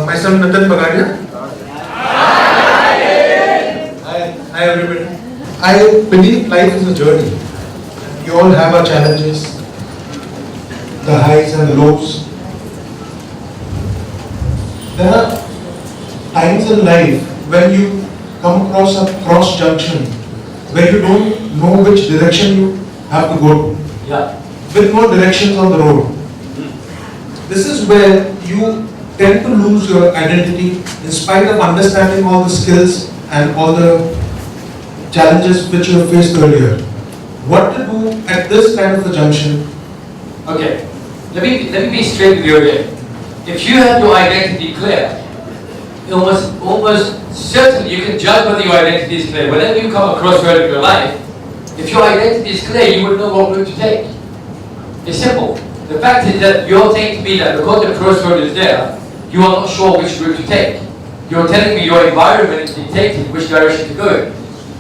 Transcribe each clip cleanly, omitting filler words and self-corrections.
Myself Nathan Bagadia. Hi everybody. I believe life is a journey. We all have our challenges, the highs and the lows. There are times in life when you come across a cross junction where you don't know which direction you have to go to. Yeah. With no directions on the road. This is where you tend to lose your identity in spite of understanding all the skills and all the challenges which you have faced earlier. What to do at this kind of a junction? Okay, let me be straight with you again. If you have your identity clear, almost certainly you can judge whether your identity is clear. Whenever you come across road in your life, if your identity is clear, you would know what route to take. It's simple. The fact is that you're saying to me that because the crossroad is there, you are not sure which route to take. You're telling me your environment is dictating which direction to go.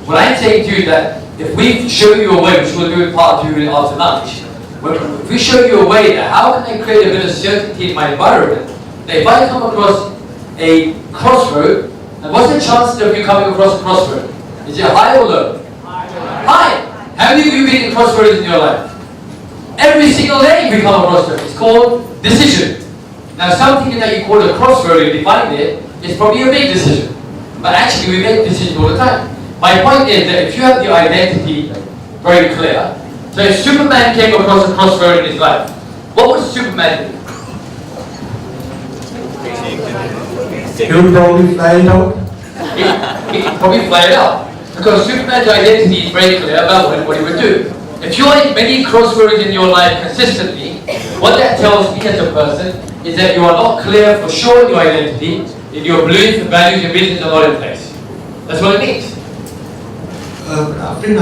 What I'm saying to you is that if we show you a way, which we'll do in part 2 after lunch, if we show you a way that how can I create a bit of certainty in my environment, that if I come across a crossroad, and what's the chances of you coming across a crossroad? Is it high or low? High. How many of you been in crossroads in your life? Every single day we come across it. It's called decision. Now something that you call a crossroad and define it is probably a big decision. But actually we make decisions all the time. My point is that if you have the identity very clear, so if Superman came across a crossroad in his life, what would Superman do? He would probably fly it out. He'd probably fly it out. Because Superman's identity is very clear about what he would do. If you're in many crossroads in your life consistently, what that tells me as a person is that you are not clear for sure in your identity, in your beliefs, and values, and business are not in place. That's what it means. Arfeen,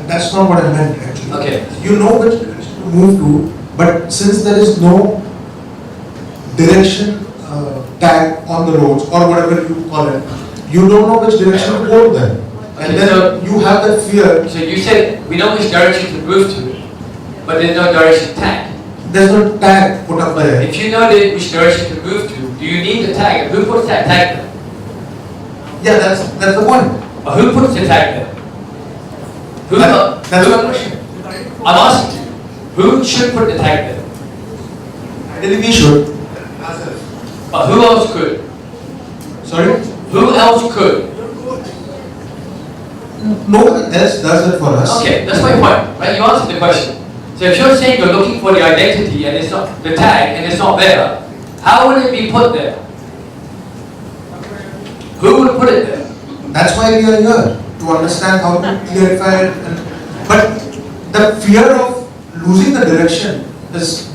that's not what I meant actually. Okay. You know which direction to move to, but since there is no direction tag on the roads or whatever you call it, you don't know which direction to go then. And Okay, then so you have that fear. So you said we know which direction to move to, but there's no direction tag. There's no tag put up there. If you know which direction to move to, do you need the tag? Who puts that tag there? Yeah, that's the point. Or who puts the tag there? That's my question. I'm asking you, who should put the tag there? Ideally we should. But who else could? Sorry? Who else could? No one else does it for us. Okay, that's my point, right? You answered the question. So if you're saying you're looking for the identity and it's not the tag and it's not there, how would it be put there? Who would put it there? That's why we are here, to understand how to clarify it. But the fear of losing the direction is...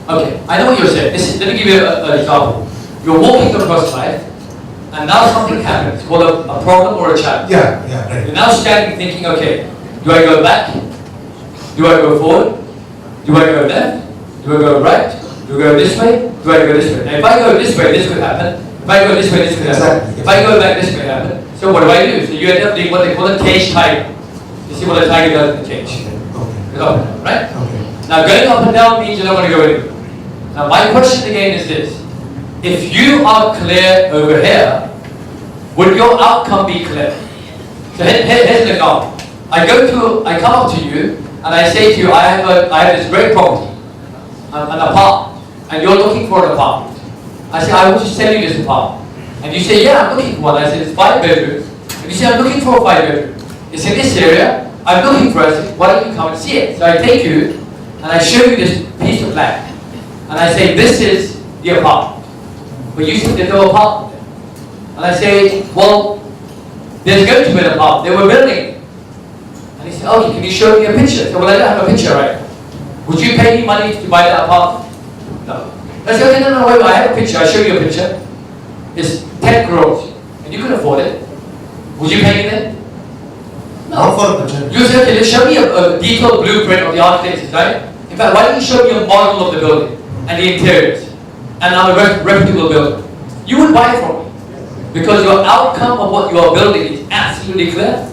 Okay, I know what you're saying. Let me give you an example. You're walking across life and now something happens, called a problem or a challenge. Yeah, right. You're now standing thinking, okay, do I go back? Do I go forward? Do I go left? Do I go right? Do I go this way? Do I go this way? Now if I go this way, this could happen. If I go this way, this could happen. Exactly. If I go back, this could happen. So what do? So you end up doing what they call a cage tiger. You see what a tiger does in the cage? Okay. Go up and down, right? Okay. Now going up and down means you don't want to go anywhere. Now my question again is this. If you are clear over here, would your outcome be clear? So here's an example. I come up to you and I say to you, I have this great property, an apartment, and you're looking for an apartment. I say, I want to sell you this apartment. And you say, yeah, I'm looking for one. I say, it's 5 bedrooms. And you say, I'm looking for a 5 bedroom. It's in this area. I'm looking for it. I say, why don't you come and see it? So I take you and I show you this piece of land. And I say, this is the apartment. But you said there's no apartment there. And I say, well, there's going to be an apartment. They were building it. And he said, okay, can you show me a picture? I said, well, I don't have a picture right now. Would you pay me money to buy that apartment? No. I said, okay, no, wait, I have a picture. I'll show you a picture. It's 10 crores. And you can afford it. Would you pay me then? Not for the picture. You said, okay, let's show me a detailed blueprint of the architect's design. In fact, why don't you show me a model of the building and the interiors and a reputable building? You would buy it from me. Because your outcome of what you are building is absolutely clear.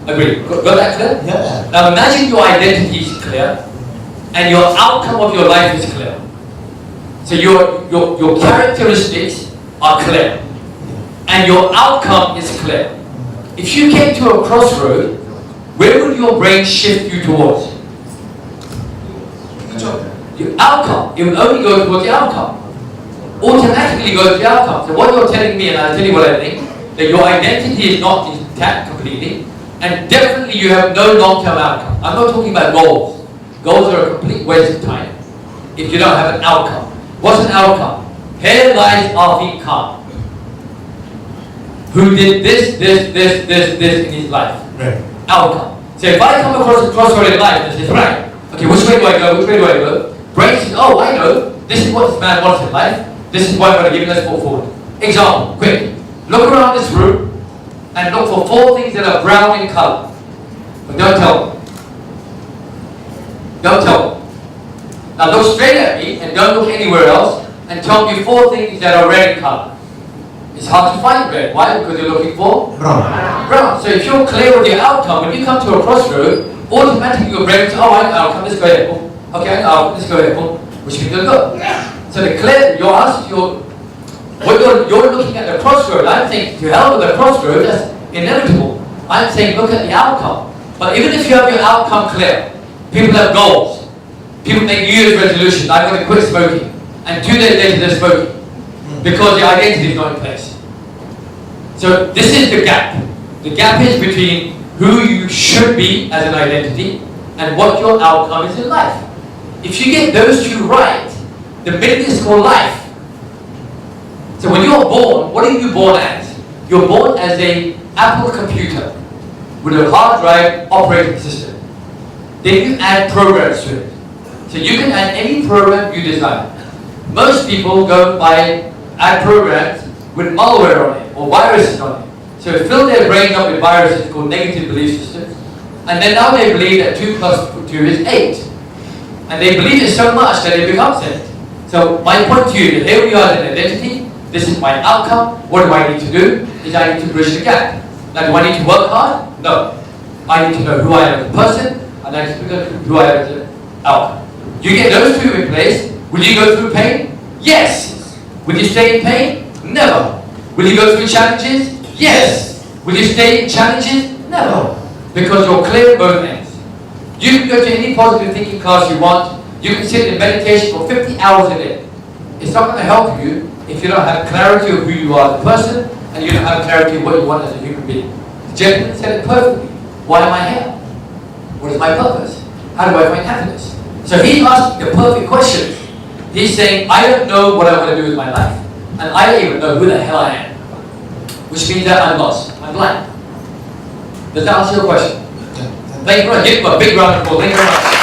Agree. Got that clear? Yeah. Now imagine your identity is clear and your outcome of your life is clear. So your characteristics are clear. And your outcome is clear. If you came to a crossroad, where would your brain shift you towards? Your outcome. You will only go towards the outcome. Automatically go to the outcome. So what you're telling me, and I'll tell you what I think, that your identity is not intact completely, and definitely you have no long-term outcome. I'm not talking about goals. Goals are a complete waste of time if you don't have an outcome. What's an outcome? Here lies Arfeen Khan, who did this in his life. Right. Outcome. So if I come across a crossroad in life and say, right, okay, which way do I go? Which way do I go? Brain says, oh, I know. This is what this man wants in life. This is what I'm going to give you. Let's move forward. Example, quick. Look around this room and look for 4 things that are brown in color. But don't tell me. Don't tell me. Now look straight at me and don't look anywhere else and tell me 4 things that are red in color. It's hard to find red. Why? Because you're looking for Brown. brown. So if you're clear with your outcome, when you come to a crossroad, automatically your brain says, oh, I know outcome, let's go ahead. Okay, I know outcome, let's go ahead. Which means you're good. So the clear, your answer to what you're looking at the crossroad, I'm saying to hell with the crossroad, that's inevitable. I'm saying look at the outcome. But even if you have your outcome clear, people have goals. People make New Year's resolutions. I'm going to quit smoking. And 2 days later they're smoking. Because the identity is not in place. So this is the gap. The gap is between who you should be as an identity and what your outcome is in life. If you get those 2 right, the middle is called life. So when you're born, what are you born as? You're born as an Apple computer with a hard drive operating system. Then you add programs to it. So you can add any program you desire. Most people go by add programs with malware on it or viruses on it. So they fill their brains up with viruses called negative belief systems. And then now they believe that 2 + 2 is 8. And they believe it so much that it becomes it. So my point to you is here we are as an identity. This is my outcome. What do I need to do? Is I need to bridge the gap. Now do I need to work hard? No. I need to know who I am as a person and I need to know who I am as an outcome. You get those 2 in place. Will you go through pain? Yes. Will you stay in pain? Never. Will you go through challenges? Yes. Will you stay in challenges? Never. Because you're clear at both ends. You can go to any positive thinking class you want. You can sit in meditation for 50 hours a day. It's not going to help you if you don't have clarity of who you are as a person and you don't have clarity of what you want as a human being. The gentleman said it perfectly. Why am I here? What is my purpose? How do I find happiness? So he's asking the perfect question. He's saying, I don't know what I want to do with my life. And I don't even know who the hell I am. Which means that I'm lost. I'm blind. Does that answer your question? Thank you very much. Give him a big round of applause. Thank you very much.